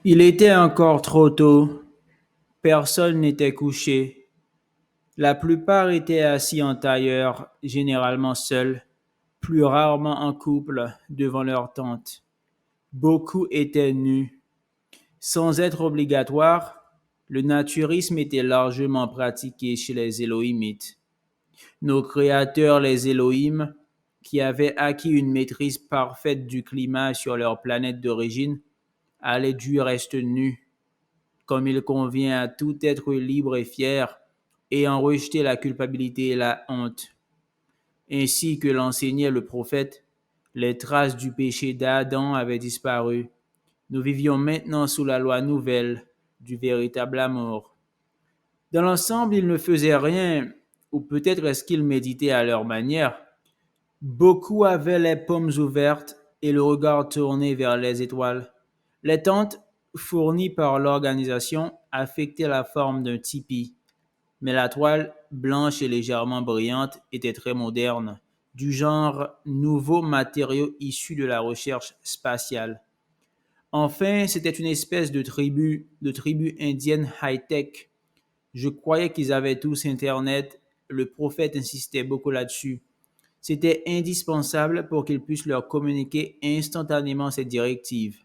Il était encore trop tôt, personne n'était couché. La plupart étaient assis en tailleur, généralement seuls, plus rarement en couple, devant leur tente. Beaucoup étaient nus. Sans être obligatoire, le naturisme était largement pratiqué chez les Élohimites. Nos créateurs, les Élohim, qui avaient acquis une maîtrise parfaite du climat sur leur planète d'origine, allaient du reste nus, comme il convient à tout être libre et fier, et en rejeter la culpabilité et la honte. Ainsi que l'enseignait le prophète, les traces du péché d'Adam avaient disparu. Nous vivions maintenant sous la loi nouvelle du véritable amour. Dans l'ensemble, ils ne faisaient rien, ou peut-être est-ce qu'ils méditaient à leur manière. Beaucoup avaient les paumes ouvertes et le regard tourné vers les étoiles. Les tentes fournies par l'organisation affectaient la forme d'un tipi, mais la toile, blanche et légèrement brillante, était très moderne, du genre nouveau matériau issu de la recherche spatiale. Enfin, c'était une espèce de tribu indienne high-tech. Je croyais qu'ils avaient tous Internet. Le prophète insistait beaucoup là-dessus. C'était indispensable pour qu'ils puissent leur communiquer instantanément ces directives.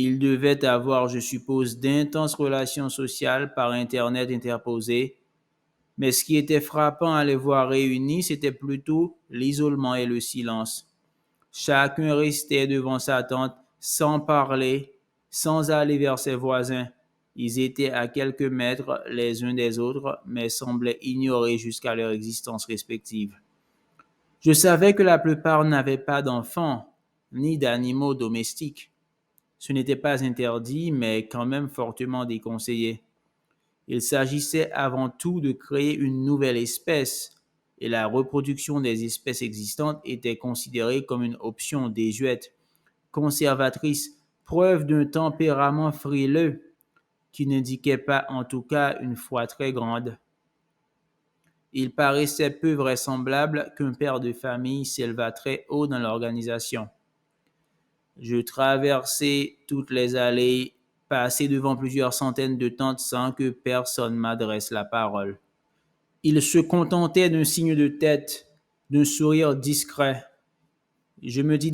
Ils devaient avoir, je suppose, d'intenses relations sociales par Internet interposées, mais ce qui était frappant à les voir réunis, c'était plutôt l'isolement et le silence. Chacun restait devant sa tente sans parler, sans aller vers ses voisins. Ils étaient à quelques mètres les uns des autres, mais semblaient ignorer jusqu'à leur existence respective. Je savais que la plupart n'avaient pas d'enfants, ni d'animaux domestiques. Ce n'était pas interdit, mais quand même fortement déconseillé. Il s'agissait avant tout de créer une nouvelle espèce, et la reproduction des espèces existantes était considérée comme une option désuète, conservatrice, preuve d'un tempérament frileux qui n'indiquait pas en tout cas une foi très grande. Il paraissait peu vraisemblable qu'un père de famille s'élevât très haut dans l'organisation. Je traversai toutes les allées, passai devant plusieurs centaines de tentes sans que personne m'adresse la parole. Il se contentait d'un signe de tête, d'un sourire discret. Je me dis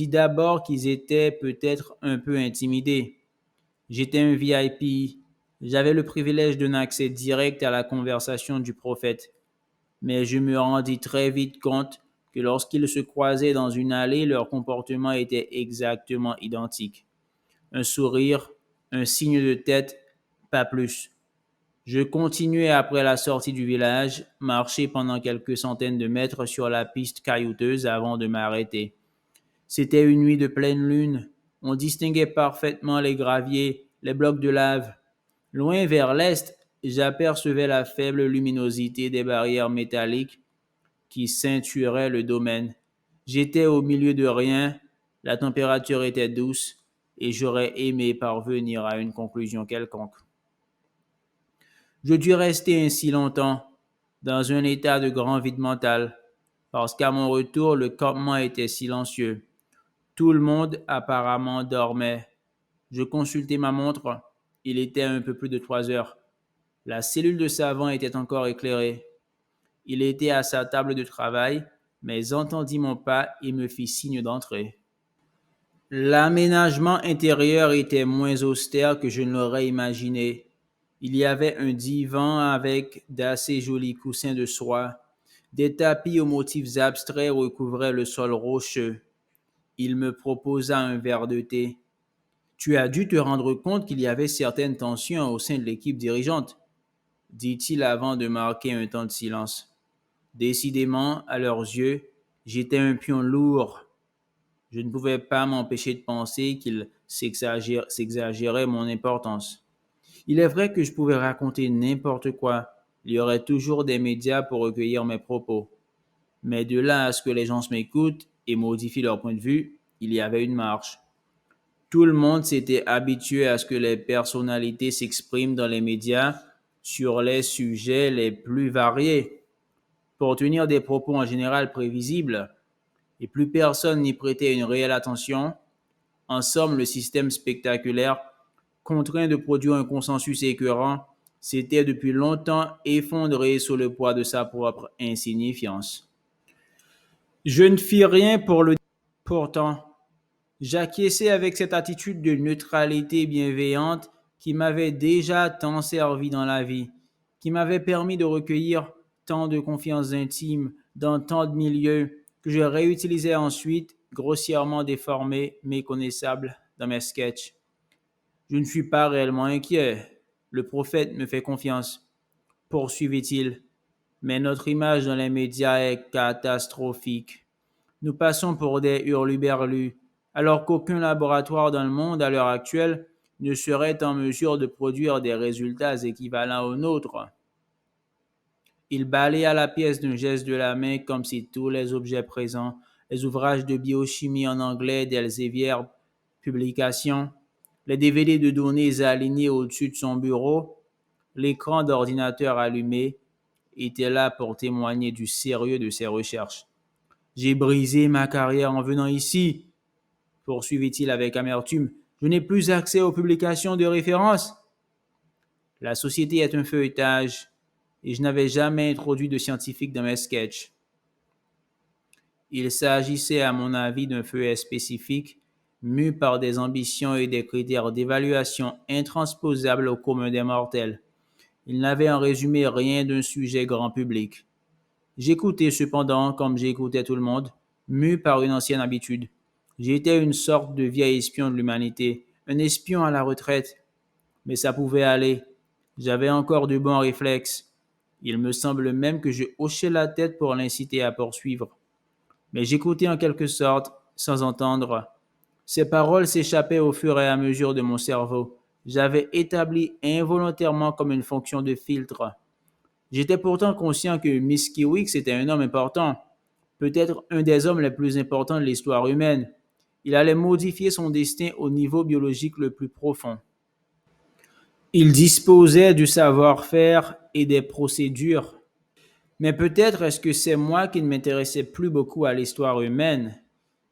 d'abord qu'ils étaient peut-être un peu intimidés. J'étais un VIP. J'avais le privilège d'un accès direct à la conversation du prophète. Mais je me rendis très vite compte que lorsqu'ils se croisaient dans une allée, leur comportement était exactement identique. Un sourire, un signe de tête, pas plus. Je continuai après la sortie du village, marcher pendant quelques centaines de mètres sur la piste caillouteuse avant de m'arrêter. C'était une nuit de pleine lune. On distinguait parfaitement les graviers, les blocs de lave. Loin vers l'est, j'apercevais la faible luminosité des barrières métalliques qui ceinturaient le domaine. J'étais au milieu de rien, la température était douce et j'aurais aimé parvenir à une conclusion quelconque. Je dus rester ainsi longtemps, dans un état de grand vide mental, parce qu'à mon retour, le campement était silencieux. Tout le monde apparemment dormait. Je consultai ma montre. Il était un peu plus de 3 heures. La cellule de savant était encore éclairée. Il était à sa table de travail, mais entendit mon pas et me fit signe d'entrer. L'aménagement intérieur était moins austère que je ne l'aurais imaginé. Il y avait un divan avec d'assez jolis coussins de soie. Des tapis aux motifs abstraits recouvraient le sol rocheux. Il me proposa un verre de thé. Tu as dû te rendre compte qu'il y avait certaines tensions au sein de l'équipe dirigeante, dit-il avant de marquer un temps de silence. Décidément, à leurs yeux, j'étais un pion lourd. Je ne pouvais pas m'empêcher de penser qu'ils s'exagéraient mon importance. Il est vrai que je pouvais raconter n'importe quoi. Il y aurait toujours des médias pour recueillir mes propos. Mais de là à ce que les gens m'écoutent et modifient leur point de vue, il y avait une marche. Tout le monde s'était habitué à ce que les personnalités s'expriment dans les médias sur les sujets les plus variés, pour tenir des propos en général prévisibles, et plus personne n'y prêtait une réelle attention. En somme, le système spectaculaire, contraint de produire un consensus écœurant, s'était depuis longtemps effondré sous le poids de sa propre insignifiance. Je ne fis rien pour le... Pourtant, j'acquiesçais avec cette attitude de neutralité bienveillante qui m'avait déjà tant servi dans la vie, qui m'avait permis de recueillir tant de confiance intime dans tant de milieux que je réutilisais ensuite, grossièrement déformés, méconnaissables dans mes sketchs. Je ne fus pas réellement inquiet. Le prophète me fait confiance, poursuivit-il, mais notre image dans les médias est catastrophique. Nous passons pour des hurluberlus, alors qu'aucun laboratoire dans le monde à l'heure actuelle ne serait en mesure de produire des résultats équivalents aux nôtres. Il balaya la pièce d'un geste de la main comme si tous les objets présents, les ouvrages de biochimie en anglais d'Elsevier Publications, les DVD de données alignés au-dessus de son bureau, l'écran d'ordinateur allumé, étaient là pour témoigner du sérieux de ses recherches. J'ai brisé ma carrière en venant ici, poursuivit-il avec amertume. Je n'ai plus accès aux publications de référence. La société est un feuilletage et je n'avais jamais introduit de scientifique dans mes sketchs. Il s'agissait, à mon avis, d'un feuillet spécifique, mu par des ambitions et des critères d'évaluation intransposables au commun des mortels. Il n'avait en résumé rien d'un sujet grand public. J'écoutais cependant, comme j'écoutais tout le monde, mu par une ancienne habitude. J'étais une sorte de vieil espion de l'humanité, un espion à la retraite, mais ça pouvait aller. J'avais encore de bons réflexes. Il me semble même que je hochais la tête pour l'inciter à poursuivre. Mais j'écoutais en quelque sorte, sans entendre. Ces paroles s'échappaient au fur et à mesure de mon cerveau. J'avais établi involontairement comme une fonction de filtre. J'étais pourtant conscient que Miss Kiwix était un homme important, peut-être un des hommes les plus importants de l'histoire humaine. Il allait modifier son destin au niveau biologique le plus profond. Il disposait du savoir-faire et des procédures. Mais peut-être est-ce que c'est moi qui ne m'intéressais plus beaucoup à l'histoire humaine.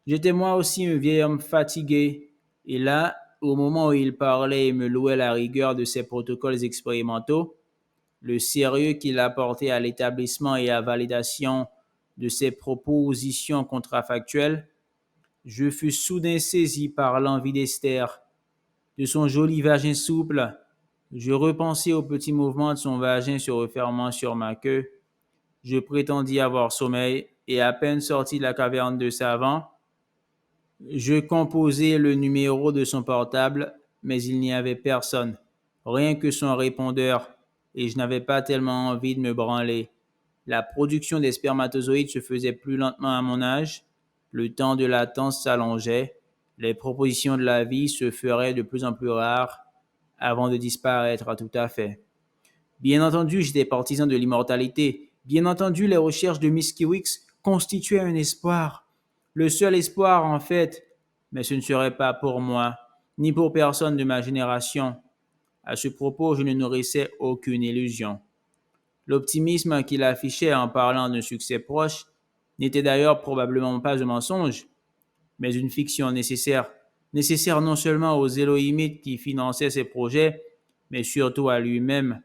J'étais moi aussi un vieil homme fatigué. Et là, au moment où il parlait et me louait la rigueur de ses protocoles expérimentaux, le sérieux qu'il apportait à l'établissement et à la validation de ses propositions contrafactuelles, je fus soudain saisi par l'envie d'Esther, de son joli vagin souple. Je repensai aux petits mouvements de son vagin se refermant sur ma queue. Je prétendis avoir sommeil et à peine sorti de la caverne de savant, je composai le numéro de son portable, mais il n'y avait personne, rien que son répondeur, et je n'avais pas tellement envie de me branler. La production des spermatozoïdes se faisait plus lentement à mon âge, le temps de latence s'allongeait, les propositions de la vie se feraient de plus en plus rares avant de disparaître tout à fait. Bien entendu, j'étais partisan de l'immortalité. Bien entendu, les recherches de Miss Kiwix constituaient un espoir. Le seul espoir, en fait, mais ce ne serait pas pour moi, ni pour personne de ma génération. À ce propos, je ne nourrissais aucune illusion. L'optimisme qu'il affichait en parlant d'un succès proche n'était d'ailleurs probablement pas un mensonge, mais une fiction nécessaire. Nécessaire non seulement aux Élohimites qui finançaient ses projets, mais surtout à lui-même.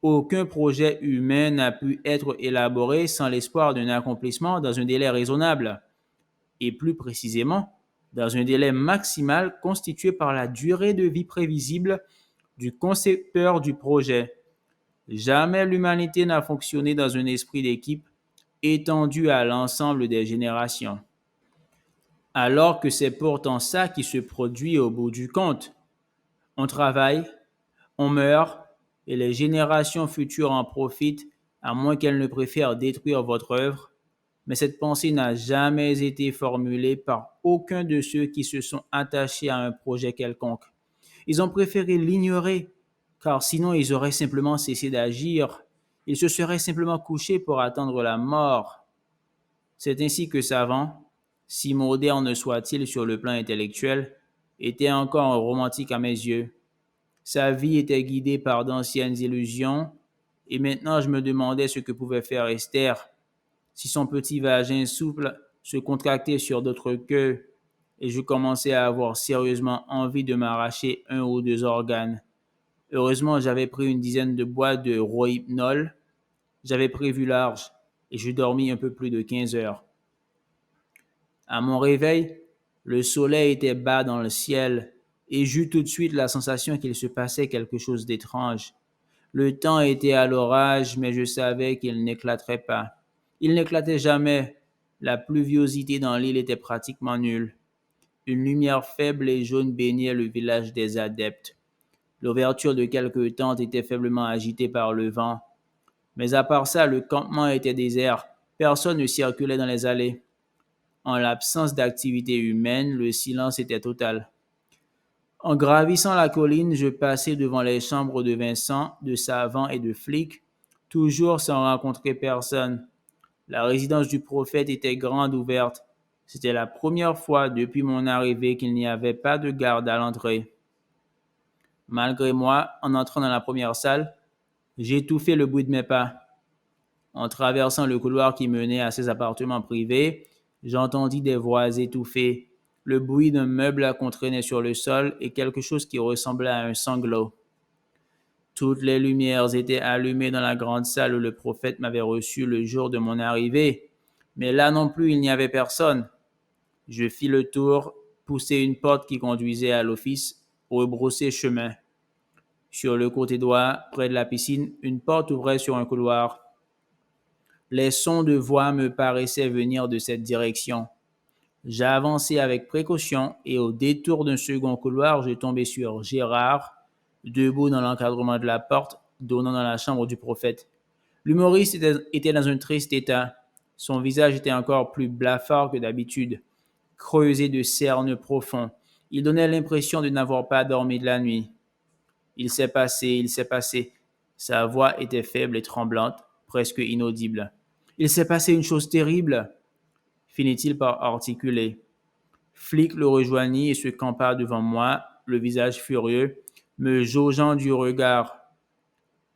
Aucun projet humain n'a pu être élaboré sans l'espoir d'un accomplissement dans un délai raisonnable, et plus précisément, dans un délai maximal constitué par la durée de vie prévisible du concepteur du projet. Jamais l'humanité n'a fonctionné dans un esprit d'équipe étendu à l'ensemble des générations. Alors que c'est pourtant ça qui se produit au bout du compte. On travaille, on meurt, et les générations futures en profitent, à moins qu'elles ne préfèrent détruire votre œuvre. Mais cette pensée n'a jamais été formulée par aucun de ceux qui se sont attachés à un projet quelconque. Ils ont préféré l'ignorer, car sinon ils auraient simplement cessé d'agir. Ils se seraient simplement couchés pour attendre la mort. C'est ainsi que Savant, si moderne soit-il sur le plan intellectuel, était encore un romantique à mes yeux. Sa vie était guidée par d'anciennes illusions, et maintenant je me demandais ce que pouvait faire Esther si son petit vagin souple se contractait sur d'autres queues. et je commençais à avoir sérieusement envie de m'arracher un ou deux organes. Heureusement, j'avais pris une dizaine de boîtes de Rohypnol. J'avais prévu large et je dormis un peu plus de 15 heures. À mon réveil, le soleil était bas dans le ciel et j'eus tout de suite la sensation qu'il se passait quelque chose d'étrange. Le temps était à l'orage, mais je savais qu'il n'éclaterait pas. Il n'éclatait jamais. La pluviosité dans l'île était pratiquement nulle. Une lumière faible et jaune baignait le village des adeptes. L'ouverture de quelques tentes était faiblement agitée par le vent. Mais à part ça, le campement était désert. Personne ne circulait dans les allées. En l'absence d'activité humaine, le silence était total. En gravissant la colline, je passai devant les chambres de Vincent, de Savant et de Flic, toujours sans rencontrer personne. La résidence du prophète était grande ouverte. C'était la première fois depuis mon arrivée qu'il n'y avait pas de garde à l'entrée. Malgré moi, en entrant dans la première salle, j'étouffai le bruit de mes pas. En traversant le couloir qui menait à ses appartements privés, j'entendis des voix étouffées, le bruit d'un meuble qu'on traînait sur le sol et quelque chose qui ressemblait à un sanglot. Toutes les lumières étaient allumées dans la grande salle où le prophète m'avait reçu le jour de mon arrivée, mais là non plus il n'y avait personne. Je fis le tour, poussai une porte qui conduisait à l'office, rebroussai chemin. Sur le côté droit, près de la piscine, une porte ouvrait sur un couloir. Les sons de voix me paraissaient venir de cette direction. J'avançai avec précaution et au détour d'un second couloir, je tombai sur Gérard, debout dans l'encadrement de la porte donnant dans la chambre du prophète. L'humoriste était dans un triste état. Son visage était encore plus blafard que d'habitude, creusé de cernes profonds. Il donnait l'impression de n'avoir pas dormi de la nuit. Il s'est passé, il s'est passé. Sa voix était faible et tremblante, presque inaudible. Il s'est passé une chose terrible, finit-il par articuler. Flic le rejoignit et se campa devant moi, le visage furieux, me jaugeant du regard.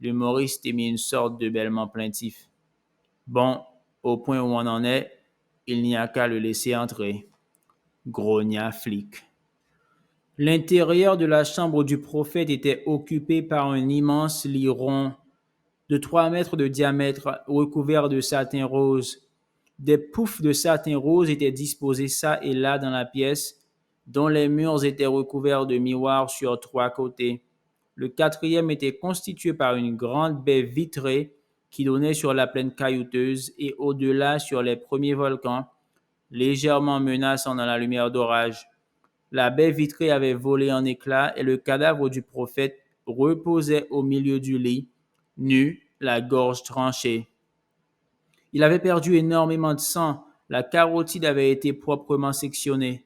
L'humoriste émit une sorte de bêlement plaintif. Bon, au point où on en est, il n'y a qu'à le laisser entrer, grogna Flic. L'intérieur de la chambre du prophète était occupé par un immense lit rond de 3 mètres de diamètre recouvert de satin rose. Des poufs de satin rose étaient disposés çà et là dans la pièce, dont les murs étaient recouverts de miroirs sur 3 côtés. Le quatrième était constitué par une grande baie vitrée qui donnait sur la plaine caillouteuse et au-delà sur les premiers volcans, légèrement menaçants dans la lumière d'orage. La baie vitrée avait volé en éclats et le cadavre du prophète reposait au milieu du lit, nu, la gorge tranchée. Il avait perdu énormément de sang, la carotide avait été proprement sectionnée.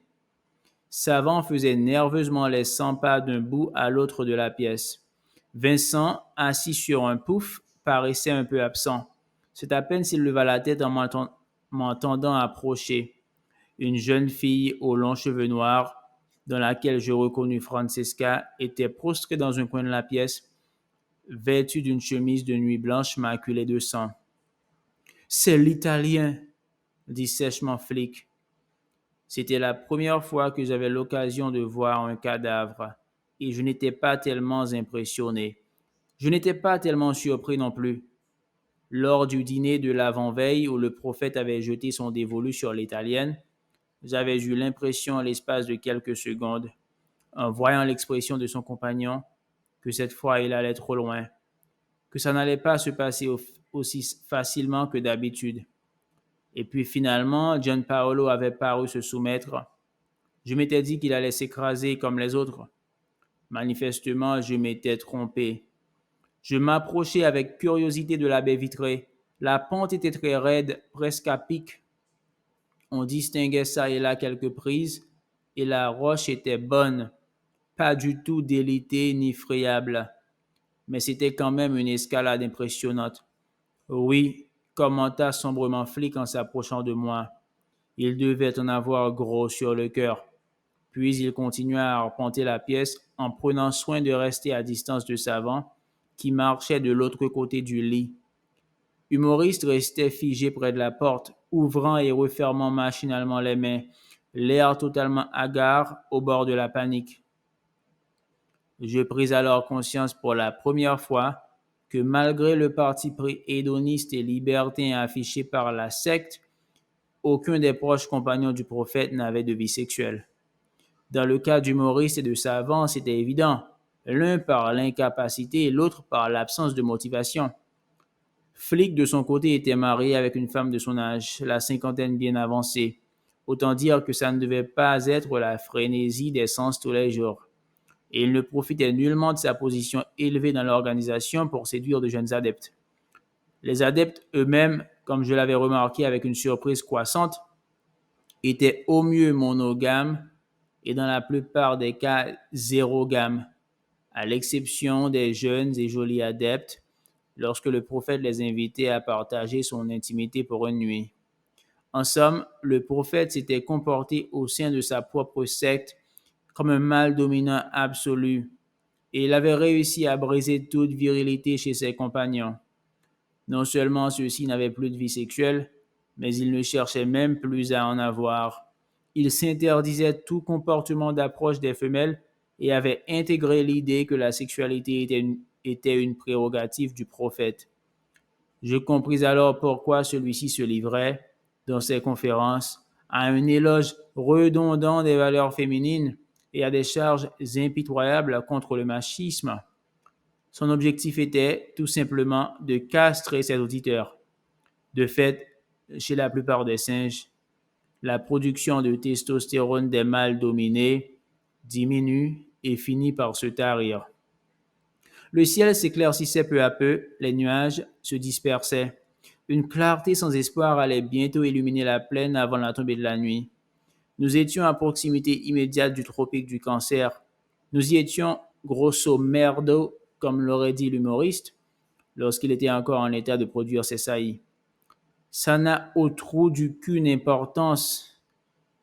Savant faisait nerveusement les 100 pas d'un bout à l'autre de la pièce. Vincent, assis sur un pouf, paraissait un peu absent. C'est à peine s'il leva la tête en m'entendant approcher. Une jeune fille aux longs cheveux noirs, dans laquelle je reconnus Francesca, était prostrée dans un coin de la pièce, vêtue d'une chemise de nuit blanche maculée de sang. C'est l'Italien, dit sèchement Flic. C'était la première fois que j'avais l'occasion de voir un cadavre, et je n'étais pas tellement impressionné. Je n'étais pas tellement surpris non plus. Lors du dîner de l'avant-veille où le prophète avait jeté son dévolu sur l'Italienne, j'avais eu l'impression à l'espace de quelques secondes, en voyant l'expression de son compagnon, que cette fois il allait trop loin, que ça n'allait pas se passer aussi facilement que d'habitude. Et puis finalement, Gianpaolo avait paru se soumettre. Je m'étais dit qu'il allait s'écraser comme les autres. Manifestement, je m'étais trompé. Je m'approchai avec curiosité de la baie vitrée. La pente était très raide, presque à pic. On distinguait çà et là quelques prises, et la roche était bonne, pas du tout délitée ni friable. Mais c'était quand même une escalade impressionnante. Oui, commenta sombrement Flic en s'approchant de moi. Il devait en avoir gros sur le cœur. Puis il continua à arpenter la pièce en prenant soin de rester à distance de Savant, qui marchait de l'autre côté du lit. Humoriste restait figé près de la porte, ouvrant et refermant machinalement les mains. l'air totalement hagard, au bord de la panique. Je pris alors conscience pour la première fois que malgré le parti pris hédoniste et libertin affiché par la secte, aucun des proches compagnons du prophète n'avait de vie sexuelle. Dans le cas d'humoristes et de savants, c'était évident, l'un par l'incapacité et l'autre par l'absence de motivation. Flick, de son côté, était marié avec une femme de son âge, la cinquantaine bien avancée. Autant dire que ça ne devait pas être la frénésie des sens tous les jours. Et il ne profitait nullement de sa position élevée dans l'organisation pour séduire de jeunes adeptes. Les adeptes eux-mêmes, comme je l'avais remarqué avec une surprise croissante, étaient au mieux monogames et dans la plupart des cas zérogames, à l'exception des jeunes et jolis adeptes lorsque le prophète les invitait à partager son intimité pour une nuit. En somme, le prophète s'était comporté au sein de sa propre secte comme un mâle dominant absolu, et il avait réussi à briser toute virilité chez ses compagnons. Non seulement ceux-ci n'avaient plus de vie sexuelle, mais ils ne cherchaient même plus à en avoir. Ils s'interdisaient tout comportement d'approche des femelles et avaient intégré l'idée que la sexualité était une prérogative du prophète. Je compris alors pourquoi celui-ci se livrait, dans ses conférences, à un éloge redondant des valeurs féminines et à des charges impitoyables contre le machisme. Son objectif était tout simplement de castrer ses auditeurs. De fait, chez la plupart des singes, la production de testostérone des mâles dominés diminue et finit par se tarir. Le ciel s'éclaircissait peu à peu, les nuages se dispersaient. Une clarté sans espoir allait bientôt illuminer la plaine avant la tombée de la nuit. Nous étions à proximité immédiate du tropique du Cancer. Nous y étions grosso merdo, comme l'aurait dit l'humoriste, lorsqu'il était encore en état de produire ses saillies. Ça n'a au trou du cul n'importance.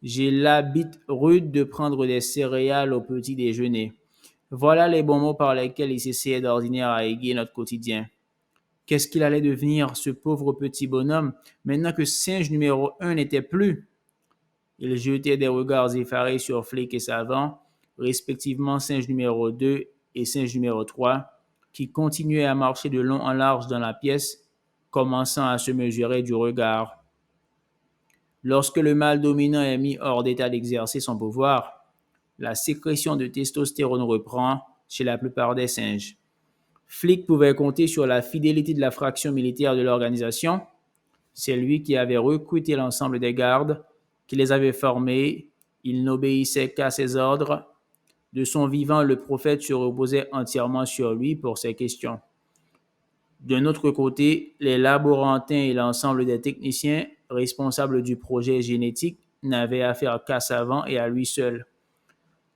J'ai l'habitude rude de prendre des céréales au petit déjeuner. Voilà les bons mots par lesquels il s'essayait d'ordinaire à égayer notre quotidien. Qu'est-ce qu'il allait devenir, ce pauvre petit bonhomme, maintenant que singe numéro 1 n'était plus? Il jetait des regards effarés sur Flick et Savant, respectivement singe numéro 2 et singe numéro 3, qui continuaient à marcher de long en large dans la pièce, commençant à se mesurer du regard. Lorsque le mâle dominant est mis hors d'état d'exercer son pouvoir, la sécrétion de testostérone reprend chez la plupart des singes. Flick pouvait compter sur la fidélité de la fraction militaire de l'organisation. C'est lui qui avait recruté l'ensemble des gardes, qui les avait formés. Il n'obéissait qu'à ses ordres. De son vivant, le prophète se reposait entièrement sur lui pour ces questions. D'un autre côté, les laborantins et l'ensemble des techniciens responsables du projet génétique n'avaient affaire qu'à Savant et à lui seul.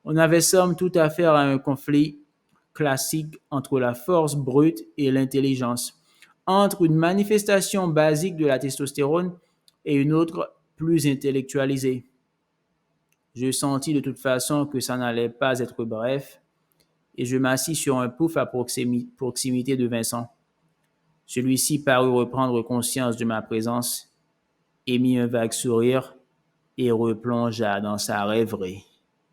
On avait somme toute affaire à un conflit classique entre la force brute et l'intelligence, entre une manifestation basique de la testostérone et une autre plus intellectualisée. Je sentis de toute façon que ça n'allait pas être bref, et je m'assis sur un pouf à proximité de Vincent. Celui-ci parut reprendre conscience de ma présence, émit un vague sourire et replongea dans sa rêverie.